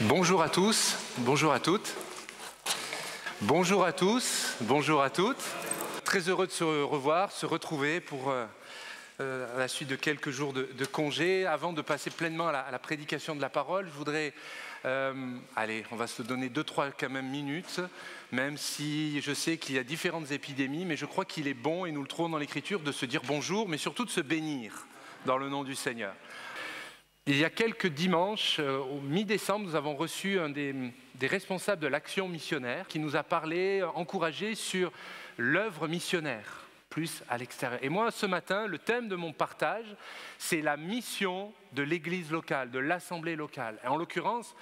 Bonjour à tous, bonjour à toutes. Bonjour à tous, bonjour à toutes. Très heureux de se revoir, se retrouver pour à la suite de quelques jours de congé. Avant de passer pleinement à la prédication de la parole, je voudrais... allez, on va se donner 2-3 quand même minutes, même si je sais qu'il y a différentes épidémies, mais je crois qu'il est bon, et nous le trouvons dans l'Écriture, de se dire bonjour, mais surtout de se bénir dans le nom du Seigneur. Il y a quelques dimanches, au mi-décembre, nous avons reçu un des responsables de l'action missionnaire qui nous a parlé, encouragé sur l'œuvre missionnaire, plus à l'extérieur. Et moi, ce matin, le thème de mon partage, c'est la mission de l'église locale, de l'assemblée locale. Et en l'occurrence,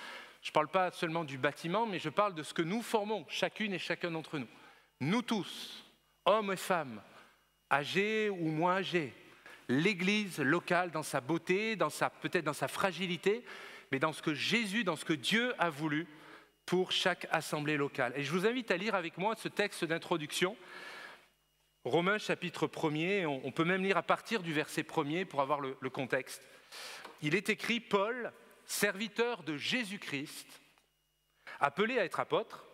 je ne parle pas seulement du bâtiment, mais je parle de ce que nous formons, chacune et chacun d'entre nous. Nous tous, hommes et femmes, âgés ou moins âgés, l'église locale dans sa beauté, peut-être dans sa fragilité, mais dans ce que Jésus, dans ce que Dieu a voulu pour chaque assemblée locale. Et je vous invite à lire avec moi ce texte d'introduction, Romains chapitre 1er, on peut même lire à partir du verset 1er pour avoir le contexte. Il est écrit, Paul, serviteur de Jésus-Christ, appelé à être apôtre,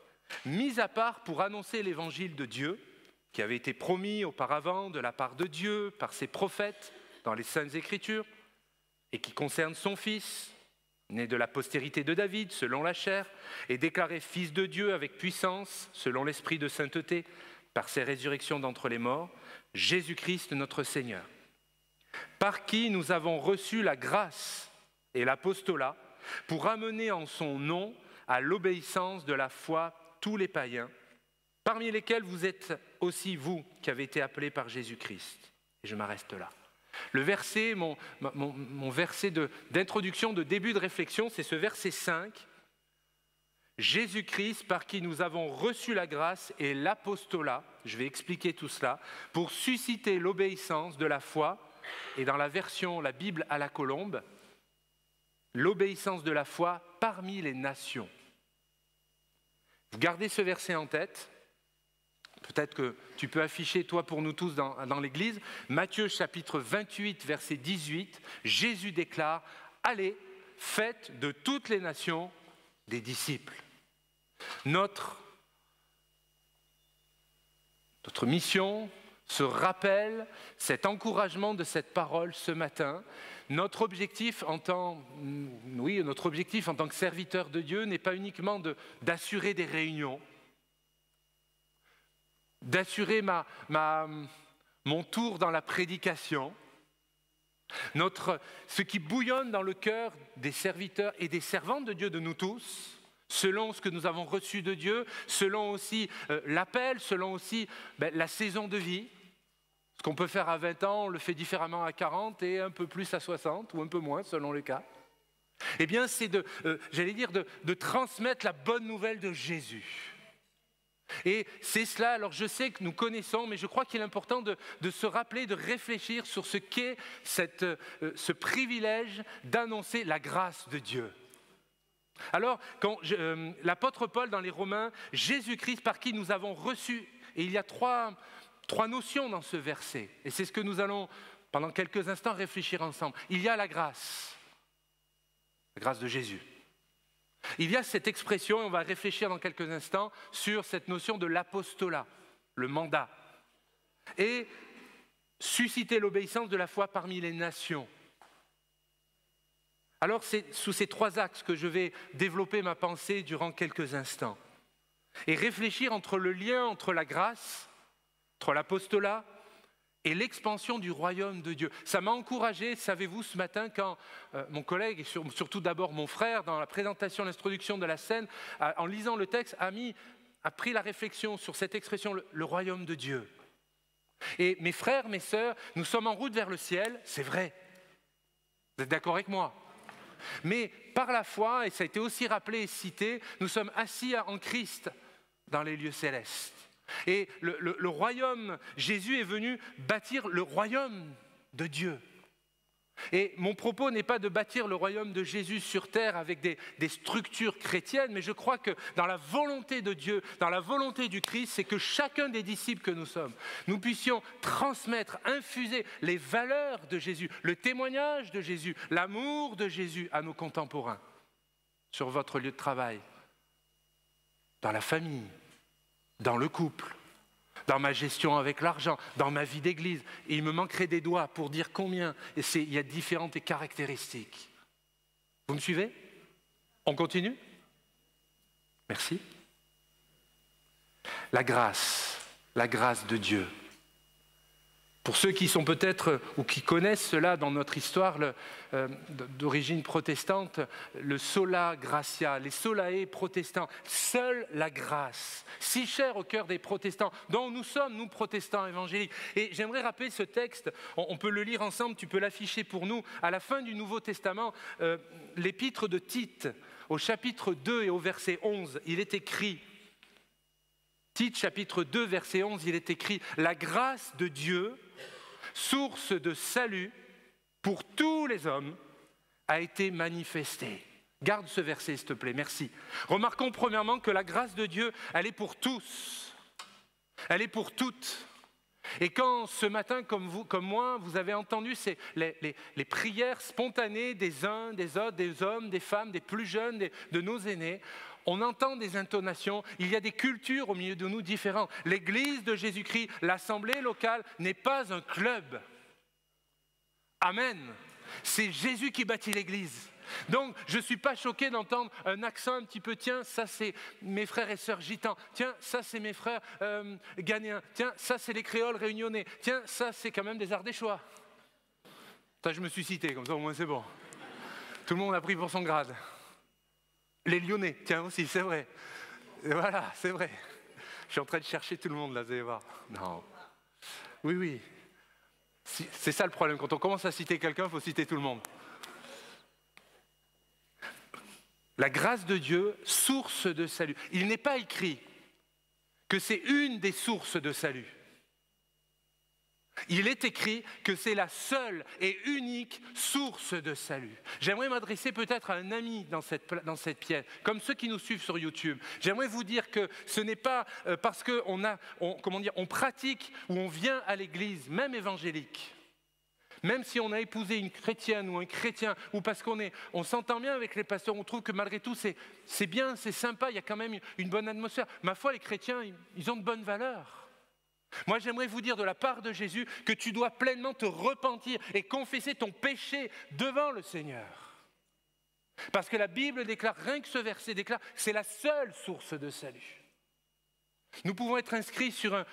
mis à part pour annoncer l'évangile de Dieu, qui avait été promis auparavant de la part de Dieu par ses prophètes dans les Saintes Écritures, et qui concerne son Fils, né de la postérité de David, selon la chair, et déclaré Fils de Dieu avec puissance, selon l'Esprit de sainteté, par ses résurrections d'entre les morts, Jésus-Christ notre Seigneur, par qui nous avons reçu la grâce et l'apostolat pour amener en son nom à l'obéissance de la foi tous les païens, parmi lesquels vous êtes aussi vous qui avez été appelés par Jésus-Christ. Et je m'arrête là. Le verset, mon verset d'introduction, de début de réflexion, c'est ce verset 5. Jésus-Christ, par qui nous avons reçu la grâce et l'apostolat, je vais expliquer tout cela, pour susciter l'obéissance de la foi, et dans la version, la Bible à la colombe, l'obéissance de la foi parmi les nations. Vous gardez ce verset en tête. Peut-être que tu peux afficher, toi, pour nous tous dans l'Église, Matthieu chapitre 28, verset 18, Jésus déclare « Allez, faites de toutes les nations des disciples ». Notre mission se rappelle cet encouragement de cette parole ce matin. Notre objectif en tant que serviteur de Dieu n'est pas uniquement d'assurer des réunions, d'assurer mon tour dans la prédication. Ce qui bouillonne dans le cœur des serviteurs et des servantes de Dieu, de nous tous, selon ce que nous avons reçu de Dieu, selon aussi l'appel, selon aussi la saison de vie. Ce qu'on peut faire à 20 ans, on le fait différemment à 40 et un peu plus à 60 ou un peu moins selon les cas. Eh bien, c'est de transmettre la bonne nouvelle de Jésus. Et c'est cela, alors je sais que nous connaissons, mais je crois qu'il est important de se rappeler, de réfléchir sur ce qu'est ce privilège d'annoncer la grâce de Dieu. Alors, quand l'apôtre Paul dans les Romains, Jésus-Christ par qui nous avons reçu, et il y a trois notions dans ce verset, et c'est ce que nous allons pendant quelques instants réfléchir ensemble. Il y a la grâce de Jésus. Il y a cette expression, et on va réfléchir dans quelques instants, sur cette notion de l'apostolat, le mandat, et susciter l'obéissance de la foi parmi les nations. Alors c'est sous ces 3 axes que je vais développer ma pensée durant quelques instants, et réfléchir entre le lien entre la grâce, entre l'apostolat, et l'expansion du royaume de Dieu. Ça m'a encouragé, savez-vous, ce matin, quand mon collègue, et surtout d'abord mon frère, dans la présentation, l'introduction de la scène, en lisant le texte, a pris la réflexion sur cette expression, le royaume de Dieu. Et mes frères, mes sœurs, nous sommes en route vers le ciel, c'est vrai. Vous êtes d'accord avec moi ? Mais par la foi, et ça a été aussi rappelé et cité, nous sommes assis en Christ dans les lieux célestes. Et le royaume, Jésus est venu bâtir le royaume de Dieu. Et mon propos n'est pas de bâtir le royaume de Jésus sur terre avec des structures chrétiennes, mais je crois que dans la volonté de Dieu, dans la volonté du Christ, c'est que chacun des disciples que nous sommes, nous puissions transmettre, infuser les valeurs de Jésus, le témoignage de Jésus, l'amour de Jésus à nos contemporains. sur votre lieu de travail, dans la famille, dans le couple, dans ma gestion avec l'argent, dans ma vie d'église. Et il me manquerait des doigts pour dire combien. Et il y a différentes caractéristiques. Vous me suivez? On continue? Merci. La grâce de Dieu. Pour ceux qui sont peut-être ou qui connaissent cela dans notre histoire d'origine protestante, le sola gratia, les solae protestants, seule la grâce, si chère au cœur des protestants, dont nous sommes, nous protestants évangéliques. Et j'aimerais rappeler ce texte, on peut le lire ensemble, tu peux l'afficher pour nous, à la fin du Nouveau Testament, l'épître de Tite, au chapitre 2 et au verset 11, il est écrit, Tite chapitre 2 verset 11, il est écrit « La grâce de Dieu, source de salut pour tous les hommes, a été manifestée. » Garde ce verset, s'il te plaît, merci. Remarquons premièrement que la grâce de Dieu, elle est pour tous. Elle est pour toutes. Et quand ce matin, comme vous, comme moi, vous avez entendu les prières spontanées des uns, des autres, des hommes, des femmes, des plus jeunes, de nos aînés, on entend des intonations, il y a des cultures au milieu de nous différentes. L'Église de Jésus-Christ, l'Assemblée locale, n'est pas un club. Amen. C'est Jésus qui bâtit l'Église. Donc, je ne suis pas choqué d'entendre un accent un petit peu, tiens, ça c'est mes frères et sœurs gitans, tiens, ça c'est mes frères ghanéens, tiens, ça c'est les créoles réunionnais, tiens, ça c'est quand même des Ardéchois. Ça, je me suis cité, comme ça au moins c'est bon. Tout le monde a pris pour son grade. Les Lyonnais, tiens aussi, c'est vrai. Et voilà, c'est vrai. Je suis en train de chercher tout le monde là, vous allez voir. Non. Oui, oui. C'est ça le problème, quand on commence à citer quelqu'un, il faut citer tout le monde. La grâce de Dieu, source de salut. Il n'est pas écrit que c'est une des sources de salut. Il est écrit que c'est la seule et unique source de salut. J'aimerais m'adresser peut-être à un ami dans cette pièce, comme ceux qui nous suivent sur YouTube. J'aimerais vous dire que ce n'est pas parce qu'on pratique ou on vient à l'église, même évangélique, même si on a épousé une chrétienne ou un chrétien, ou parce on s'entend bien avec les pasteurs, on trouve que malgré tout c'est bien, c'est sympa, il y a quand même une bonne atmosphère. Ma foi, les chrétiens, ils ont de bonnes valeurs. Moi, j'aimerais vous dire de la part de Jésus que tu dois pleinement te repentir et confesser ton péché devant le Seigneur. Parce que la Bible déclare, rien que ce verset déclare, c'est la seule source de salut. Nous pouvons être inscrits sur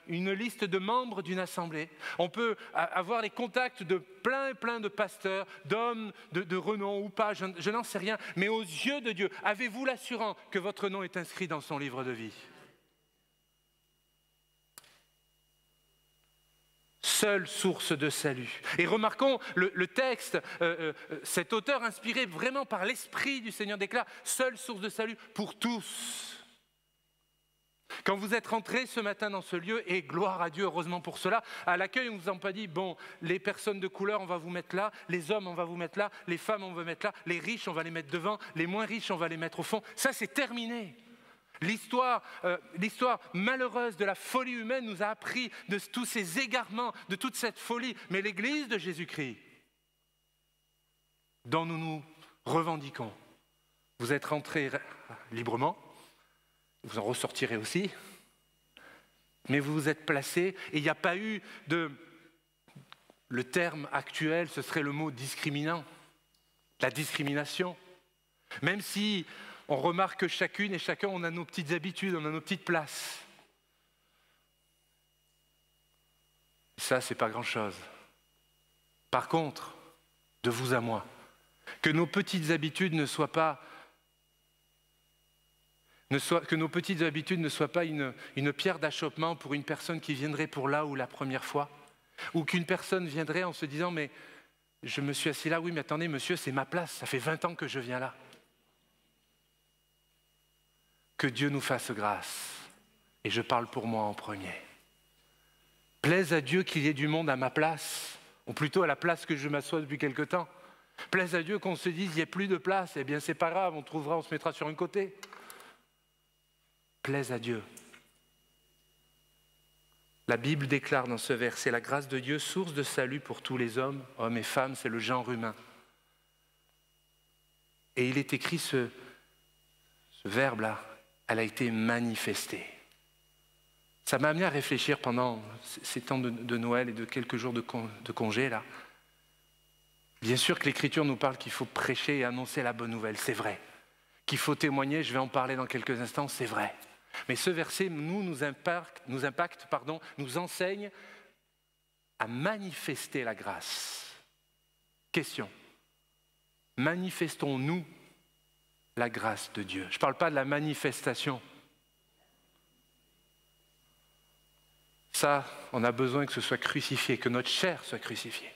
une liste de membres d'une assemblée. On peut avoir les contacts de plein de pasteurs, d'hommes de renom ou pas, je n'en sais rien. Mais aux yeux de Dieu, avez-vous l'assurance que votre nom est inscrit dans son livre de vie? Seule source de salut. Et remarquons le texte, cet auteur inspiré vraiment par l'Esprit du Seigneur déclare, seule source de salut pour tous. Quand vous êtes rentrés ce matin dans ce lieu, et gloire à Dieu, heureusement pour cela, à l'accueil, on ne vous a pas dit, bon, les personnes de couleur, on va vous mettre là, les hommes, on va vous mettre là, les femmes, on va mettre là, les riches, on va les mettre devant, les moins riches, on va les mettre au fond. Ça, c'est terminé. L'histoire malheureuse de la folie humaine nous a appris de tous ces égarements, de toute cette folie. Mais l'Église de Jésus-Christ, dont nous nous revendiquons, vous êtes rentrés librement, vous en ressortirez aussi, mais vous vous êtes placés et il n'y a pas eu le terme actuel, ce serait le mot discriminant, la discrimination. Même si on remarque que chacune et chacun, on a nos petites habitudes, on a nos petites places. Ça, c'est pas grand-chose. Par contre, de vous à moi, que nos petites habitudes ne soient pas une pierre d'achoppement pour une personne qui viendrait pour là ou la première fois, ou qu'une personne viendrait en se disant « mais je me suis assis là, oui mais attendez monsieur, c'est ma place, ça fait 20 ans que je viens là ». Que Dieu nous fasse grâce, et je parle pour moi en premier. Plaise à Dieu qu'il y ait du monde à ma place, ou plutôt à la place que je m'assois depuis quelque temps. Plaise à Dieu qu'on se dise, il n'y a plus de place, eh bien c'est pas grave, on se mettra sur un côté. Plaise à Dieu. La Bible déclare dans ce verset, la grâce de Dieu, source de salut pour tous les hommes et femmes, c'est le genre humain. Et il est écrit ce verbe-là, elle a été manifestée. Ça m'a amené à réfléchir pendant ces temps de Noël et de quelques jours de congé, là. Bien sûr que l'Écriture nous parle qu'il faut prêcher et annoncer la bonne nouvelle, c'est vrai. Qu'il faut témoigner, je vais en parler dans quelques instants, c'est vrai. Mais ce verset nous enseigne à manifester la grâce. Question, manifestons-nous la grâce de Dieu? Je ne parle pas de la manifestation. Ça, on a besoin que ce soit crucifié, que notre chair soit crucifiée.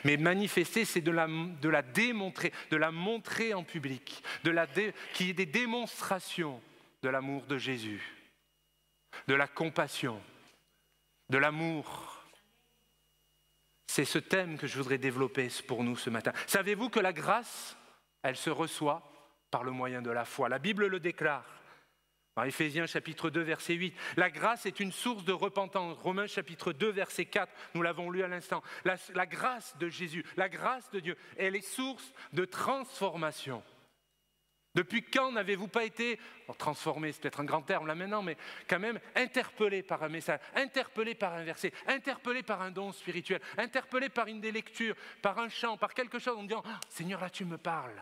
Mais manifester, c'est de la démontrer, de la montrer en public, qu'il y ait des démonstrations de l'amour de Jésus, de la compassion, de l'amour. C'est ce thème que je voudrais développer pour nous ce matin. Savez-vous que la grâce, elle se reçoit par le moyen de la foi? La Bible le déclare. Dans Éphésiens chapitre 2, verset 8, la grâce est une source de repentance. Romains chapitre 2, verset 4, nous l'avons lu à l'instant. La grâce de Jésus, la grâce de Dieu, elle est source de transformation. Depuis quand n'avez-vous pas été, transformé, c'est peut-être un grand terme là maintenant, mais quand même interpellé par un message, interpellé par un verset, interpellé par un don spirituel, interpellé par une des lectures, par un chant, par quelque chose en disant « Seigneur, là tu me parles ».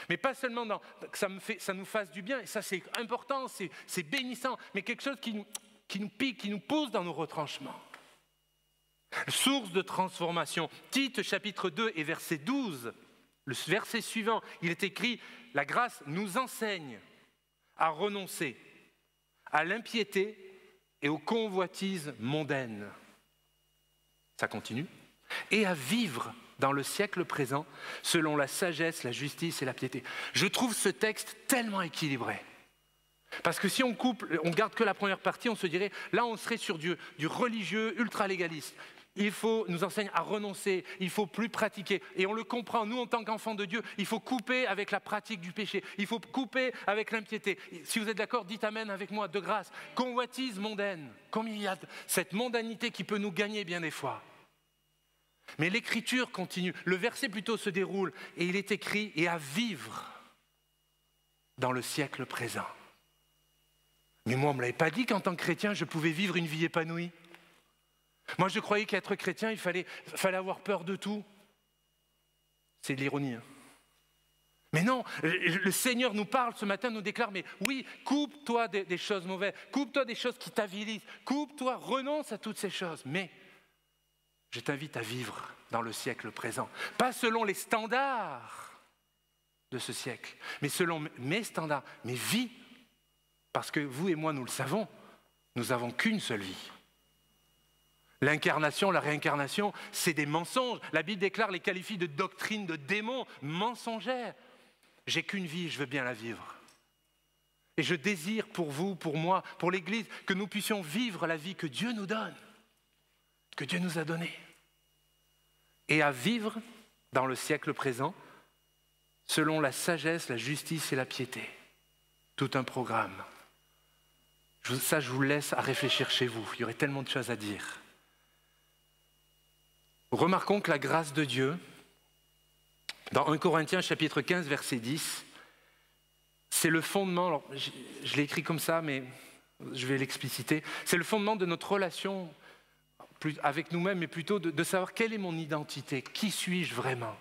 Mais pas seulement que ça nous fasse du bien, et ça c'est important, c'est bénissant, mais quelque chose qui nous pique, qui nous pousse dans nos retranchements. Source de transformation. Tite chapitre 2 et verset 12, le verset suivant, il est écrit « La grâce nous enseigne à renoncer à l'impiété et aux convoitises mondaines. » Ça continue. « Et à vivre dans le siècle présent, selon la sagesse, la justice et la piété. » Je trouve ce texte tellement équilibré. Parce que si on garde que la première partie, on se dirait, là on serait sur du religieux ultra-légaliste. Il faut nous enseigner à renoncer, il faut plus pratiquer. Et on le comprend, nous en tant qu'enfants de Dieu, il faut couper avec la pratique du péché, il faut couper avec l'impiété. Si vous êtes d'accord, dites amen avec moi, de grâce. Convoitise mondaine, comme il y a cette mondanité qui peut nous gagner bien des fois. Mais l'Écriture continue, le verset plutôt se déroule et il est écrit « et à vivre dans le siècle présent ». Mais moi, on ne me l'avait pas dit qu'en tant que chrétien, je pouvais vivre une vie épanouie. Moi, je croyais qu'être chrétien, il fallait avoir peur de tout. C'est de l'ironie. Hein. Mais non, le Seigneur nous parle ce matin, nous déclare, mais oui, coupe-toi des choses mauvaises, coupe-toi des choses qui t'avilisent, coupe-toi, renonce à toutes ces choses. Mais je t'invite à vivre dans le siècle présent. Pas selon les standards de ce siècle, mais selon mes standards, mes vies. Parce que vous et moi, nous le savons, nous n'avons qu'une seule vie. L'incarnation, la réincarnation, c'est des mensonges. La Bible déclare, les qualifie de doctrine de démons, mensongères. J'ai qu'une vie, je veux bien la vivre. Et je désire pour vous, pour moi, pour l'Église, que nous puissions vivre la vie que Dieu nous donne, que Dieu nous a donnée. Et à vivre dans le siècle présent, selon la sagesse, la justice et la piété. Tout un programme. Ça, je vous laisse à réfléchir chez vous. Il y aurait tellement de choses à dire. Remarquons que la grâce de Dieu, dans 1 Corinthiens chapitre 15, verset 10, c'est le fondement, alors je l'ai écrit comme ça, mais je vais l'expliciter, c'est le fondement de notre relation avec nous-mêmes, mais plutôt de savoir quelle est mon identité, qui suis-je vraiment ?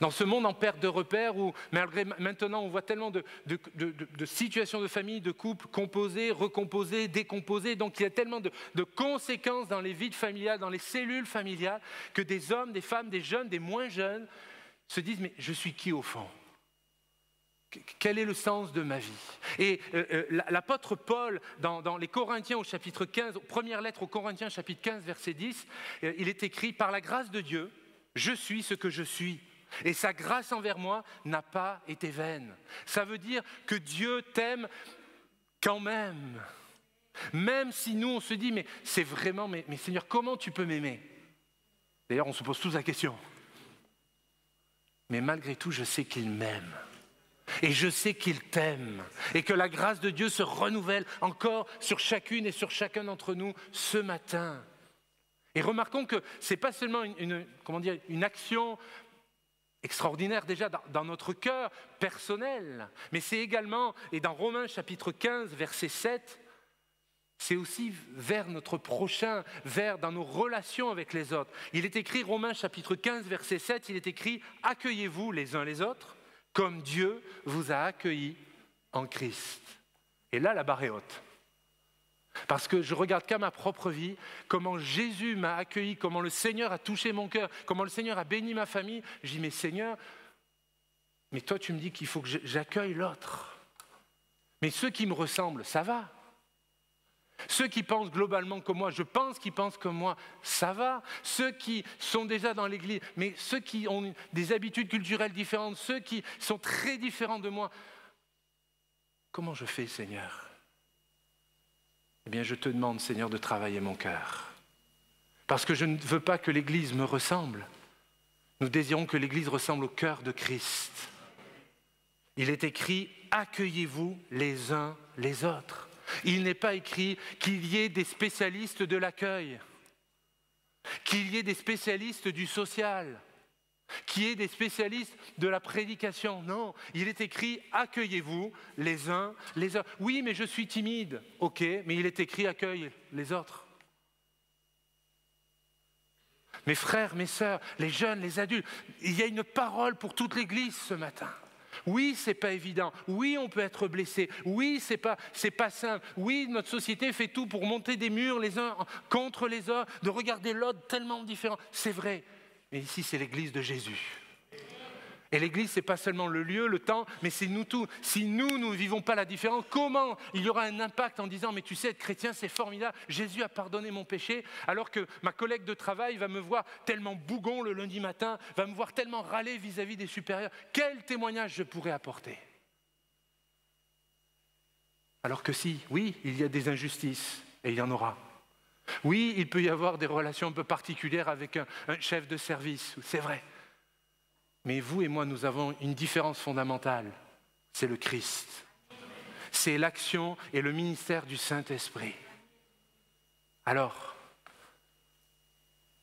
Dans ce monde en perte de repères où, malgré maintenant, on voit tellement de situations de famille, de couples composés, recomposés, décomposés, donc il y a tellement de conséquences dans les vies familiales, dans les cellules familiales, que des hommes, des femmes, des jeunes, des moins jeunes se disent « mais je suis qui au fond ? Quel est le sens de ma vie ?» Et l'apôtre Paul, dans les Corinthiens au chapitre 15, première lettre aux Corinthiens chapitre 15, verset 10, il est écrit « Par la grâce de Dieu, je suis ce que je suis. Et sa grâce envers moi n'a pas été vaine. » Ça veut dire que Dieu t'aime quand même. Même si nous, on se dit, mais c'est vraiment, mais Seigneur, comment tu peux m'aimer ? D'ailleurs, on se pose tous la question. Mais malgré tout, je sais qu'il m'aime. Et je sais qu'il t'aime. Et que la grâce de Dieu se renouvelle encore sur chacune et sur chacun d'entre nous ce matin. Et remarquons que ce n'est pas seulement une action extraordinaire déjà dans notre cœur personnel, mais c'est également, et dans Romains chapitre 15, verset 7, c'est aussi vers notre prochain, dans nos relations avec les autres. Il est écrit, Romains chapitre 15, verset 7, il est écrit « Accueillez-vous les uns les autres, comme Dieu vous a accueillis en Christ. » Et là, la barre est haute. Parce que je regarde qu'à ma propre vie, comment Jésus m'a accueilli, comment le Seigneur a touché mon cœur, comment le Seigneur a béni ma famille. Je dis, mais Seigneur, mais toi tu me dis qu'il faut que j'accueille l'autre. Mais ceux qui me ressemblent, ça va. Ceux qui pensent globalement comme moi, je pense qu'ils pensent comme moi, ça va. Ceux qui sont déjà dans l'église, mais ceux qui ont des habitudes culturelles différentes, ceux qui sont très différents de moi, comment je fais, Seigneur ? Eh bien, je te demande, Seigneur, de travailler mon cœur. Parce que je ne veux pas que l'Église me ressemble. Nous désirons que l'Église ressemble au cœur de Christ. Il est écrit « Accueillez-vous les uns les autres ». Il n'est pas écrit qu'il y ait des spécialistes de l'accueil, qu'il y ait des spécialistes du social, qu'il y ait des spécialistes de la prédication. Non, il est écrit « Accueillez-vous les uns les autres ». Oui, mais je suis timide. Ok, mais il est écrit « Accueille les autres ». Mes frères, mes sœurs, les jeunes, les adultes, il y a une parole pour toute l'Église ce matin. Oui, c'est pas évident. Oui, on peut être blessé. Oui, c'est pas simple. Oui, notre société fait tout pour monter des murs les uns contre les autres, de regarder l'autre tellement différent. C'est vrai. Mais ici, c'est l'Église de Jésus. Et l'Église, ce n'est pas seulement le lieu, le temps, mais c'est nous tous. Si nous ne vivons pas la différence, comment il y aura un impact en disant « Mais tu sais, être chrétien, c'est formidable. Jésus a pardonné mon péché. » Alors que ma collègue de travail va me voir tellement bougon le lundi matin, va me voir tellement râler vis-à-vis des supérieurs. Quel témoignage je pourrais apporter ? Alors que si, oui, il y a des injustices, et il y en aura. Oui, il peut y avoir des relations un peu particulières avec un chef de service, c'est vrai. Mais vous et moi, nous avons une différence fondamentale, c'est le Christ. C'est l'action et le ministère du Saint-Esprit. Alors,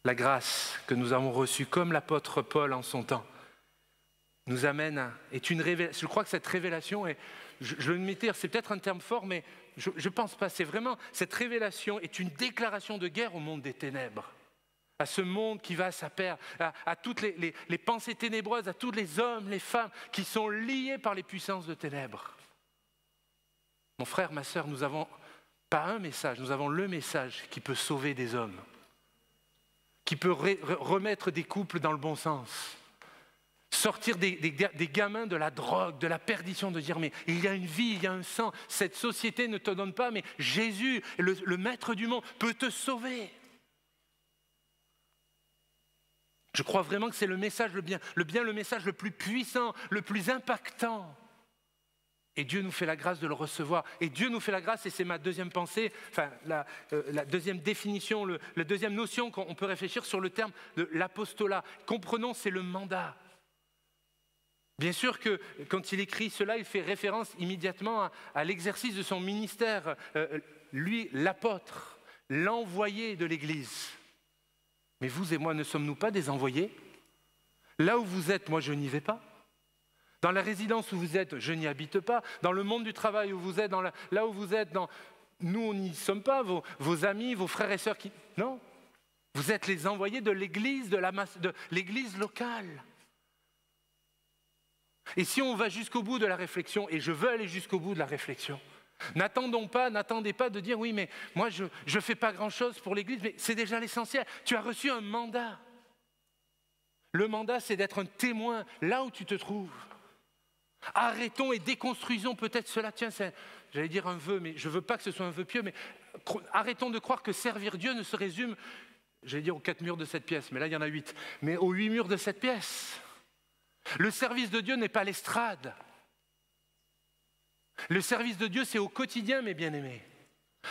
la grâce que nous avons reçue, comme l'apôtre Paul en son temps, nous amène est une révélation. Je crois que cette révélation, je le mettais, c'est peut-être un terme fort, mais je ne pense pas. C'est vraiment, cette révélation est une déclaration de guerre au monde des ténèbres. À ce monde qui va à sa perte, à toutes les pensées ténébreuses, à tous les hommes, les femmes qui sont liés par les puissances de ténèbres. Mon frère, ma sœur, nous avons pas un message, nous avons le message qui peut sauver des hommes, qui peut remettre des couples dans le bon sens, sortir des gamins de la drogue, de la perdition, de dire mais il y a une vie, il y a un sang, cette société ne te donne pas, mais Jésus, le maître du monde, peut te sauver. Je crois vraiment que c'est le message, le message le plus puissant, le plus impactant. Et Dieu nous fait la grâce de le recevoir. Et Dieu nous fait la grâce, et c'est ma deuxième pensée, enfin la deuxième définition, la deuxième notion qu'on peut réfléchir sur le terme de l'apostolat. Comprenons, c'est le mandat. Bien sûr que quand il écrit cela, il fait référence immédiatement à l'exercice de son ministère. Lui, l'apôtre, l'envoyé de l'Église. Mais vous et moi, ne sommes-nous pas des envoyés ? Là où vous êtes, moi je n'y vais pas. Dans la résidence où vous êtes, je n'y habite pas. Dans le monde du travail où vous êtes, là où vous êtes, nous n'y sommes pas, vos amis, vos frères et sœurs qui... Non, vous êtes les envoyés de l'Église, de l'Église locale. Et si on va jusqu'au bout de la réflexion, et je veux aller jusqu'au bout de la réflexion, n'attendez pas de dire oui, mais moi je ne fais pas grand-chose pour l'Église, mais c'est déjà l'essentiel. Tu as reçu un mandat. Le mandat, c'est d'être un témoin là où tu te trouves. Arrêtons et déconstruisons peut-être cela. Tiens, j'allais dire un vœu, mais je ne veux pas que ce soit un vœu pieux, mais arrêtons de croire que servir Dieu ne se résume, j'allais dire aux 4 murs de cette pièce, mais là il y en a 8, mais aux 8 murs de cette pièce. Le service de Dieu n'est pas l'estrade. Le service de Dieu, c'est au quotidien, mes bien-aimés.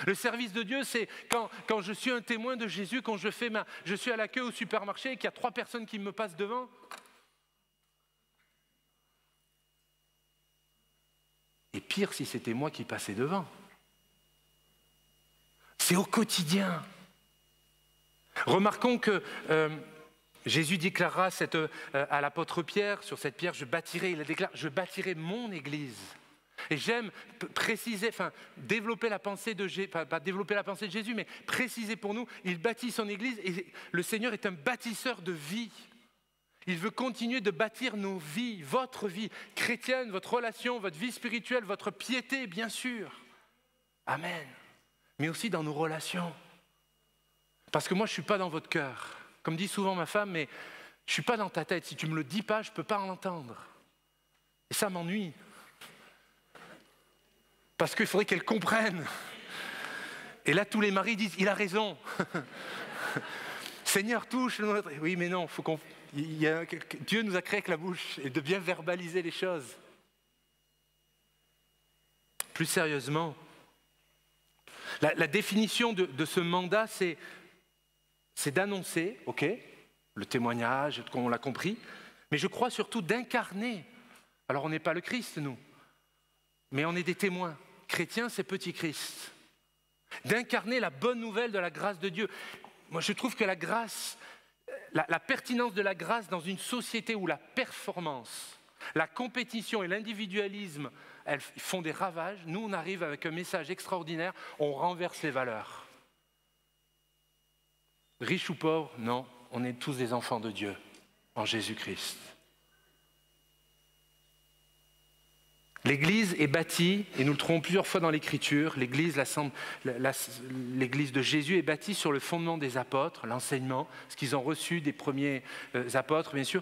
Le service de Dieu, c'est quand je suis un témoin de Jésus, quand je suis à la queue au supermarché et qu'il y a 3 personnes qui me passent devant. Et pire si c'était moi qui passais devant. C'est au quotidien. Remarquons que Jésus déclarera à l'apôtre Pierre, sur cette pierre, il déclare, je bâtirai mon église. Et j'aime préciser, développer la pensée de Jésus, pas développer la pensée de Jésus, mais préciser pour nous, il bâtit son église et le Seigneur est un bâtisseur de vie. Il veut continuer de bâtir nos vies, votre vie chrétienne, votre relation, votre vie spirituelle, votre piété, bien sûr. Amen. Mais aussi dans nos relations. Parce que moi, je ne suis pas dans votre cœur. Comme dit souvent ma femme, mais je ne suis pas dans ta tête. Si tu ne me le dis pas, je ne peux pas en entendre. Et ça m'ennuie. Parce qu'il faudrait qu'elle comprenne. Et là, tous les maris disent, il a raison. Seigneur, touche notre... Oui, mais non, Dieu nous a créé avec la bouche et de bien verbaliser les choses. Plus sérieusement, la définition de ce mandat, c'est d'annoncer, ok, le témoignage, on l'a compris, mais je crois surtout d'incarner. Alors on n'est pas le Christ, nous, mais on est des témoins. Chrétiens, c'est petit Christ. D'incarner la bonne nouvelle de la grâce de Dieu. Moi, je trouve que la grâce, la pertinence de la grâce dans une société où la performance, la compétition et l'individualisme, elles font des ravages, nous, on arrive avec un message extraordinaire, on renverse les valeurs. Riche ou pauvre, non, on est tous des enfants de Dieu en Jésus-Christ. L'Église est bâtie, et nous le trouvons plusieurs fois dans l'Écriture, l'Église de Jésus est bâtie sur le fondement des apôtres, l'enseignement, ce qu'ils ont reçu des premiers apôtres, bien sûr.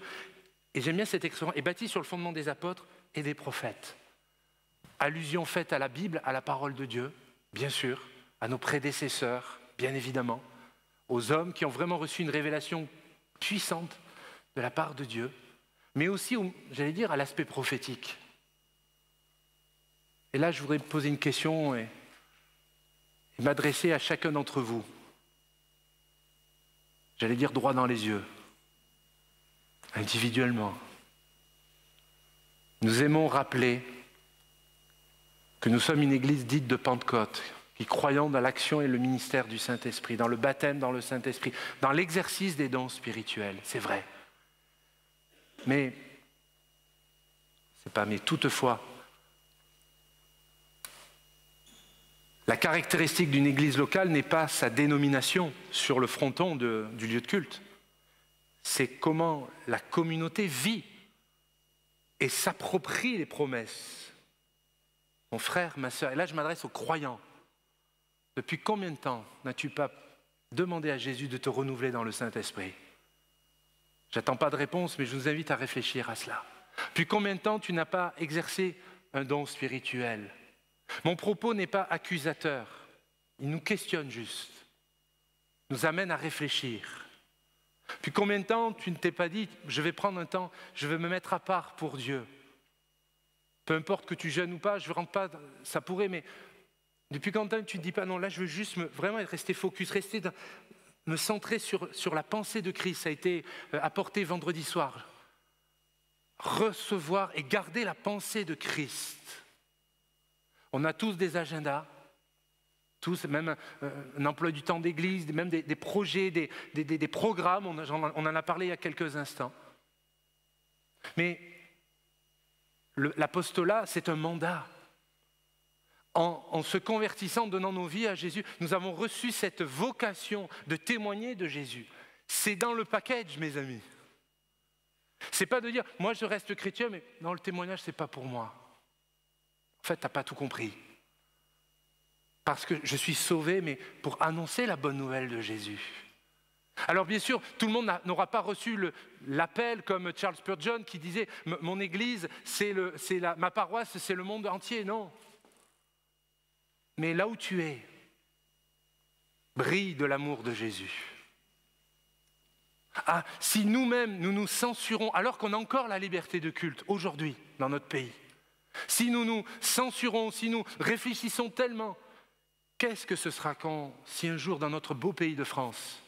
Et j'aime bien cette expression, est bâtie sur le fondement des apôtres et des prophètes. Allusion faite à la Bible, à la parole de Dieu, bien sûr, à nos prédécesseurs, bien évidemment, aux hommes qui ont vraiment reçu une révélation puissante de la part de Dieu, mais aussi, j'allais dire, à l'aspect prophétique. Et là, je voudrais poser une question et m'adresser à chacun d'entre vous. J'allais dire droit dans les yeux, individuellement. Nous aimons rappeler que nous sommes une église dite de Pentecôte, qui croyons dans l'action et le ministère du Saint-Esprit, dans le baptême dans le Saint-Esprit, dans l'exercice des dons spirituels, c'est vrai. Mais toutefois, la caractéristique d'une église locale n'est pas sa dénomination sur le fronton du lieu de culte. C'est comment la communauté vit et s'approprie les promesses. Mon frère, ma sœur, et là je m'adresse aux croyants. Depuis combien de temps n'as-tu pas demandé à Jésus de te renouveler dans le Saint-Esprit? J'attends pas de réponse, mais je vous invite à réfléchir à cela. Depuis combien de temps tu n'as pas exercé un don spirituel? Mon propos n'est pas accusateur, il nous questionne juste, nous amène à réfléchir. Depuis combien de temps tu ne t'es pas dit, je vais prendre un temps, je vais me mettre à part pour Dieu? Peu importe que tu jeûnes ou pas, je ne rentre pas, ça pourrait, mais depuis quand tu ne te dis pas, non, là je veux juste vraiment rester focus, me centrer sur la pensée de Christ, ça a été apporté vendredi soir. Recevoir et garder la pensée de Christ. On a tous des agendas, tous, même un emploi du temps d'église, même des projets, des programmes, on en a parlé il y a quelques instants. Mais l'apostolat, c'est un mandat. En se convertissant, donnant nos vies à Jésus, nous avons reçu cette vocation de témoigner de Jésus. C'est dans le package, mes amis. C'est pas de dire, moi je reste chrétien, mais non, le témoignage, c'est pas pour moi. En fait, tu n'as pas tout compris. Parce que je suis sauvé, mais pour annoncer la bonne nouvelle de Jésus. Alors bien sûr, tout le monde n'aura pas reçu l'appel comme Charles Spurgeon qui disait « Mon église, ma paroisse, c'est le monde entier ». Non. Mais là où tu es, brille de l'amour de Jésus. Ah, si nous-mêmes, nous nous censurons, alors qu'on a encore la liberté de culte aujourd'hui dans notre pays, si nous nous censurons, si nous réfléchissons tellement, qu'est-ce que ce sera si un jour dans notre beau pays de France,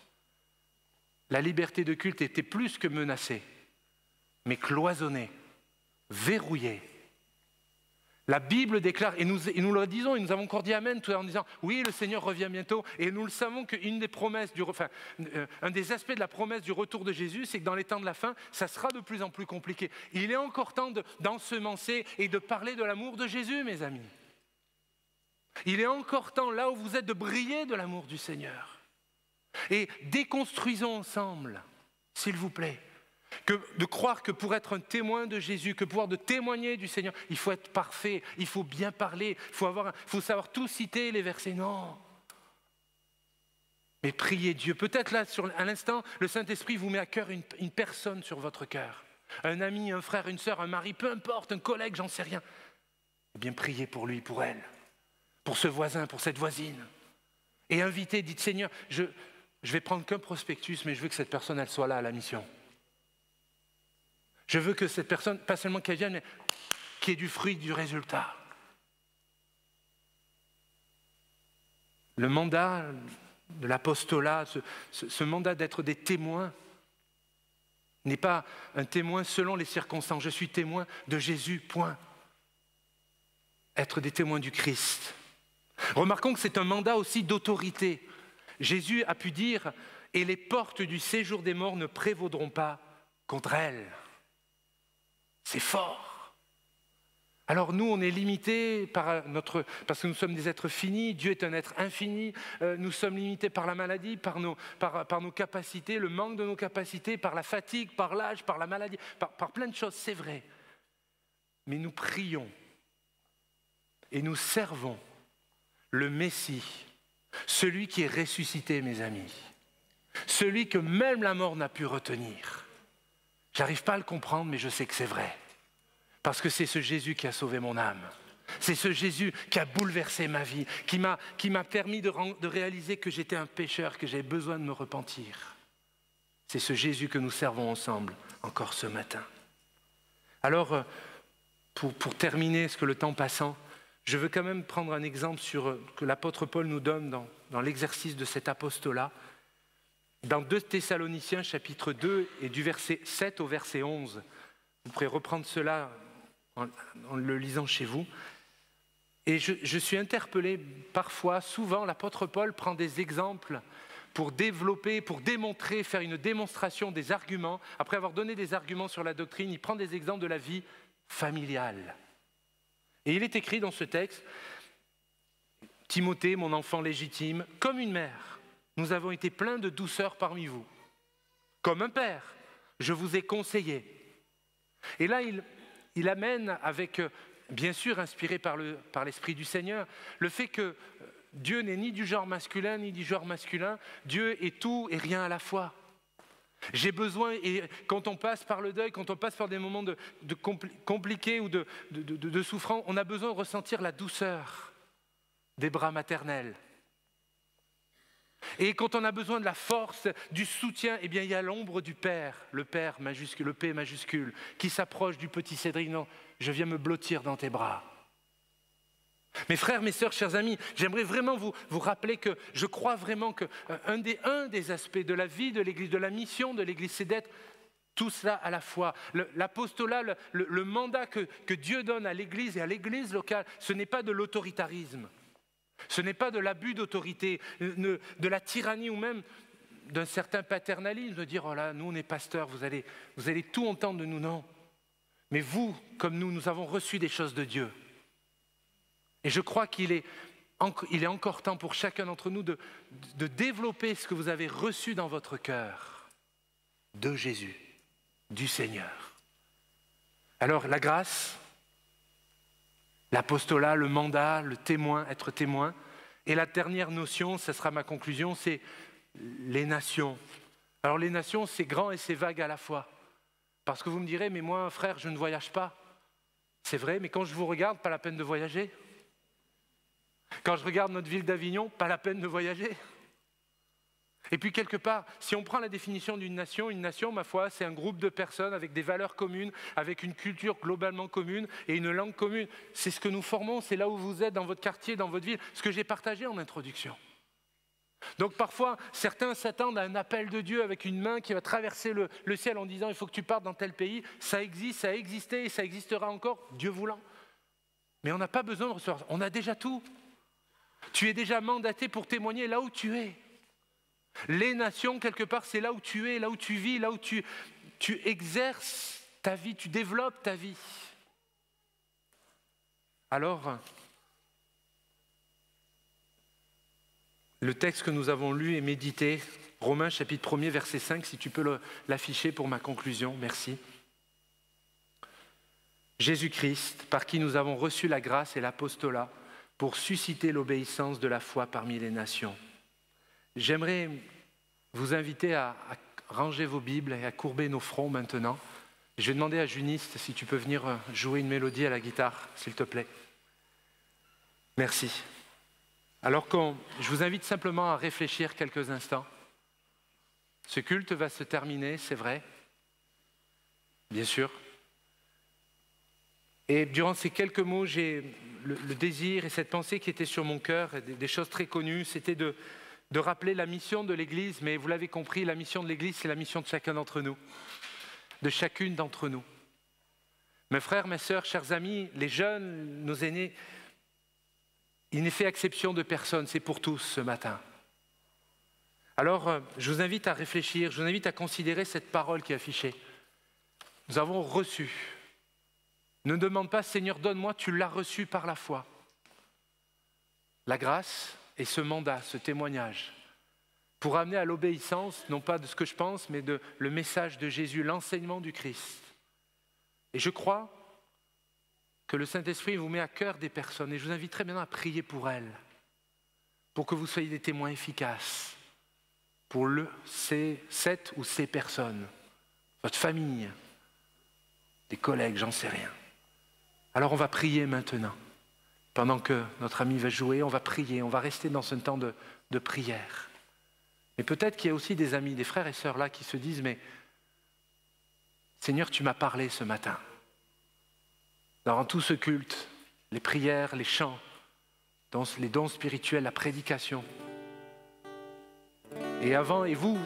la liberté de culte était plus que menacée, mais cloisonnée, verrouillée. La Bible déclare, et nous le disons, et nous avons encore dit Amen tout à l'heure en disant, oui, le Seigneur revient bientôt, et nous le savons qu'une des promesses, un des aspects de la promesse du retour de Jésus, c'est que dans les temps de la fin, ça sera de plus en plus compliqué. Il est encore temps d'ensemencer et de parler de l'amour de Jésus, mes amis. Il est encore temps, là où vous êtes, de briller de l'amour du Seigneur. Et déconstruisons ensemble, s'il vous plaît, de croire que pour être un témoin de Jésus, que pouvoir de témoigner du Seigneur, il faut être parfait, il faut bien parler, il faut savoir tout citer les versets. Non. Mais priez Dieu. Peut-être là, à l'instant, le Saint-Esprit vous met à cœur une personne sur votre cœur. Un ami, un frère, une sœur, un mari, peu importe, un collègue, j'en sais rien. Eh bien, priez pour lui, pour elle, pour ce voisin, pour cette voisine. Et invitez, dites Seigneur, je vais prendre qu'un prospectus, mais je veux que cette personne, elle soit là à la mission. Je veux que cette personne, pas seulement qu'elle vienne, mais qu'il y ait du fruit, du résultat. Le mandat de l'apostolat, ce mandat d'être des témoins, n'est pas un témoin selon les circonstances. Je suis témoin de Jésus, point. Être des témoins du Christ. Remarquons que c'est un mandat aussi d'autorité. Jésus a pu dire « Et les portes du séjour des morts ne prévaudront pas contre elles ». C'est fort. Alors nous, on est limités parce que nous sommes des êtres finis, Dieu est un être infini, nous sommes limités par la maladie, par nos capacités, le manque de nos capacités, par la fatigue, par l'âge, par la maladie, par plein de choses, c'est vrai. Mais nous prions et nous servons le Messie, celui qui est ressuscité, mes amis, celui que même la mort n'a pu retenir. J'arrive pas à le comprendre, mais je sais que c'est vrai. Parce que c'est ce Jésus qui a sauvé mon âme. C'est ce Jésus qui a bouleversé ma vie, qui m'a permis de réaliser que j'étais un pécheur, que j'avais besoin de me repentir. C'est ce Jésus que nous servons ensemble, encore ce matin. Alors, pour terminer, parce que le temps passant, je veux quand même prendre un exemple que l'apôtre Paul nous donne dans l'exercice de cet apostolat. Dans 2 Thessaloniciens, chapitre 2, et du verset 7 au verset 11, vous pourrez reprendre cela en le lisant chez vous. Et je suis interpellé parfois, souvent, l'apôtre Paul prend des exemples pour développer, pour démontrer, faire une démonstration des arguments. Après avoir donné des arguments sur la doctrine, il prend des exemples de la vie familiale. Et il est écrit dans ce texte, « Timothée, mon enfant légitime, comme une mère, nous avons été pleins de douceur parmi vous. Comme un père, je vous ai conseillé. » Et là, il amène avec, bien sûr inspiré par l'Esprit du Seigneur, le fait que Dieu n'est ni du genre masculin ni du genre masculin. Dieu est tout et rien à la fois. J'ai besoin, et quand on passe par le deuil, quand on passe par des moments compliqués ou de souffrance, on a besoin de ressentir la douceur des bras maternels. Et quand on a besoin de la force, du soutien, eh bien il y a l'ombre du Père, le Père majuscule, le P majuscule, qui s'approche du petit Cédric. Non, je viens me blottir dans tes bras. Mes frères, mes sœurs, chers amis, j'aimerais vraiment vous rappeler que je crois vraiment qu'un des aspects de la vie de l'Église, de la mission de l'Église, c'est d'être tout cela à la fois. L'apostolat, le mandat que Dieu donne à l'Église et à l'Église locale, ce n'est pas de l'autoritarisme. Ce n'est pas de l'abus d'autorité, de la tyrannie ou même d'un certain paternalisme, de dire « Oh là, nous on est pasteurs, vous allez tout entendre de nous. » Non. Mais vous, comme nous avons reçu des choses de Dieu. Et je crois qu'il est encore temps pour chacun d'entre nous de développer ce que vous avez reçu dans votre cœur de Jésus, du Seigneur. Alors la grâce, l'apostolat, le mandat, le témoin, être témoin. Et la dernière notion, ça sera ma conclusion, c'est les nations. Alors les nations, c'est grand et c'est vague à la fois. Parce que vous me direz, mais moi, frère, je ne voyage pas. C'est vrai, mais quand je vous regarde, pas la peine de voyager. Quand je regarde notre ville d'Avignon, pas la peine de voyager. Et puis quelque part, si on prend la définition d'une nation, ma foi, c'est un groupe de personnes avec des valeurs communes, avec une culture globalement commune et une langue commune. C'est ce que nous formons, c'est là où vous êtes, dans votre quartier, dans votre ville, ce que j'ai partagé en introduction. Donc parfois, certains s'attendent à un appel de Dieu avec une main qui va traverser le ciel en disant « il faut que tu partes dans tel pays ». Ça existe, ça a existé et ça existera encore, Dieu voulant. Mais on n'a pas besoin de recevoir, on a déjà tout. Tu es déjà mandaté pour témoigner là où tu es. Les nations, quelque part, c'est là où tu es, là où tu vis, là où tu exerces ta vie, tu développes ta vie. Alors, le texte que nous avons lu et médité, Romains chapitre 1er, verset 5, si tu peux l'afficher pour ma conclusion, merci. Jésus-Christ, par qui nous avons reçu la grâce et l'apostolat pour susciter l'obéissance de la foi parmi les nations. J'aimerais vous inviter à ranger vos Bibles et à courber nos fronts maintenant. Je vais demander à Juniste si tu peux venir jouer une mélodie à la guitare, s'il te plaît. Merci. Alors je vous invite simplement à réfléchir quelques instants. Ce culte va se terminer, c'est vrai, bien sûr. Et durant ces quelques mots, j'ai le désir et cette pensée qui était sur mon cœur, des choses très connues, c'était de rappeler la mission de l'Église. Mais vous l'avez compris, la mission de l'Église, c'est la mission de chacun d'entre nous, de chacune d'entre nous. Mes frères, mes sœurs, chers amis, les jeunes, nos aînés, il n'est fait exception de personne, c'est pour tous ce matin. Alors, je vous invite à réfléchir, je vous invite à considérer cette parole qui est affichée. Nous avons reçu. Ne demande pas, Seigneur, donne-moi, tu l'as reçu par la foi. La grâce et ce mandat, ce témoignage, pour amener à l'obéissance, non pas de ce que je pense, mais de le message de Jésus, l'enseignement du Christ. Et je crois que le Saint-Esprit vous met à cœur des personnes, et je vous inviterai maintenant à prier pour elles, pour que vous soyez des témoins efficaces, pour cette ou ces personnes, votre famille, des collègues, j'en sais rien. Alors on va prier maintenant. Pendant que notre ami va jouer, on va prier, on va rester dans ce temps de prière. Mais peut-être qu'il y a aussi des amis, des frères et sœurs là qui se disent, mais Seigneur, tu m'as parlé ce matin. Dans tout ce culte, les prières, les chants, les dons spirituels, la prédication. Et vous,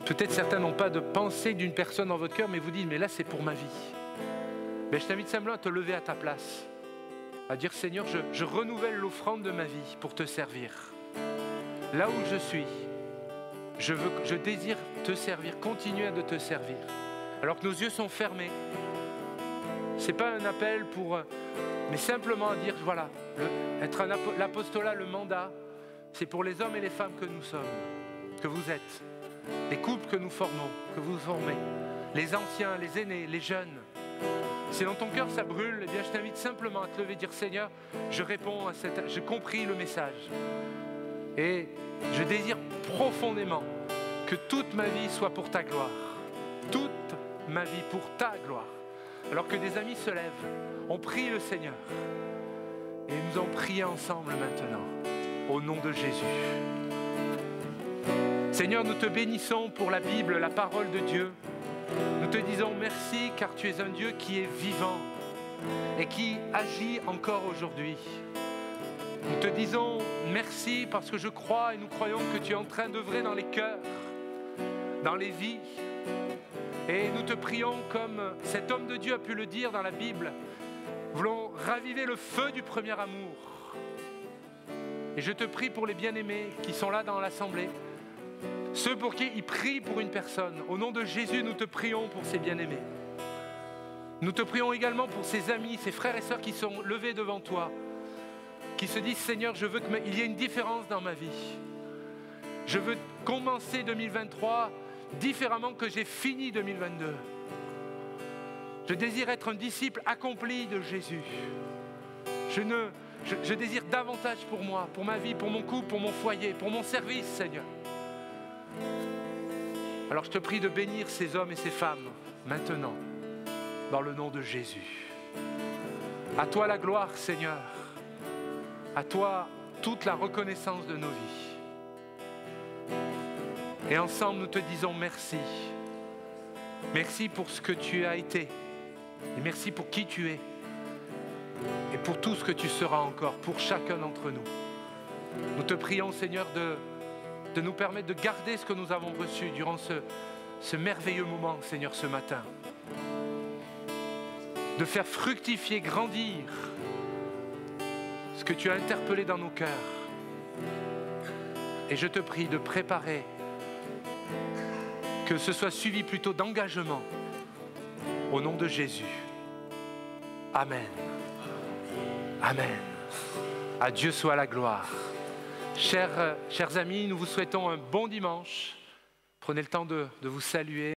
peut-être certains n'ont pas de pensée d'une personne dans votre cœur, mais vous dites, mais là c'est pour ma vie. Mais je t'invite simplement à te lever à ta place, à dire Seigneur, je renouvelle l'offrande de ma vie pour te servir. Là où je suis, je désire te servir, continuer de te servir. Alors que nos yeux sont fermés. Ce n'est pas un appel mais simplement à dire, voilà, l'apostolat, le mandat, c'est pour les hommes et les femmes que nous sommes, que vous êtes, les couples que nous formons, que vous formez, les anciens, les aînés, les jeunes. Si dans ton cœur ça brûle, eh bien je t'invite simplement à te lever et dire Seigneur, je réponds à j'ai compris le message. Et je désire profondément que toute ma vie soit pour ta gloire. Toute ma vie pour ta gloire. Alors que des amis se lèvent, on prie le Seigneur. Et nous allons prier ensemble maintenant, au nom de Jésus. Seigneur, nous te bénissons pour la Bible, la parole de Dieu. Nous te disons merci car tu es un Dieu qui est vivant et qui agit encore aujourd'hui. Nous te disons merci parce que je crois et nous croyons que tu es en train d'œuvrer dans les cœurs, dans les vies. Et nous te prions comme cet homme de Dieu a pu le dire dans la Bible. Nous voulons raviver le feu du premier amour. Et je te prie pour les bien-aimés qui sont là dans l'assemblée. Ceux pour qui ils prient pour une personne. Au nom de Jésus, nous te prions pour ces bien-aimés. Nous te prions également pour ces amis, ces frères et sœurs qui sont levés devant toi, qui se disent, Seigneur, je veux qu'il y ait une différence dans ma vie. Je veux commencer 2023 différemment que j'ai fini 2022. Je désire être un disciple accompli de Jésus. Je désire davantage pour moi, pour ma vie, pour mon couple, pour mon foyer, pour mon service, Seigneur. Alors je te prie de bénir ces hommes et ces femmes maintenant, dans le nom de Jésus. À toi la gloire, Seigneur. À toi toute la reconnaissance de nos vies. Et ensemble nous te disons merci. Merci pour ce que tu as été. Et merci pour qui tu es. Et pour tout ce que tu seras encore, pour chacun d'entre nous. Nous te prions, Seigneur, de nous permettre de garder ce que nous avons reçu durant ce merveilleux moment, Seigneur, ce matin. De faire fructifier, grandir ce que tu as interpellé dans nos cœurs. Et je te prie de préparer, que ce soit suivi plutôt d'engagement, au nom de Jésus. Amen. Amen. À Dieu soit la gloire. Chers amis, nous vous souhaitons un bon dimanche. Prenez le temps de vous saluer.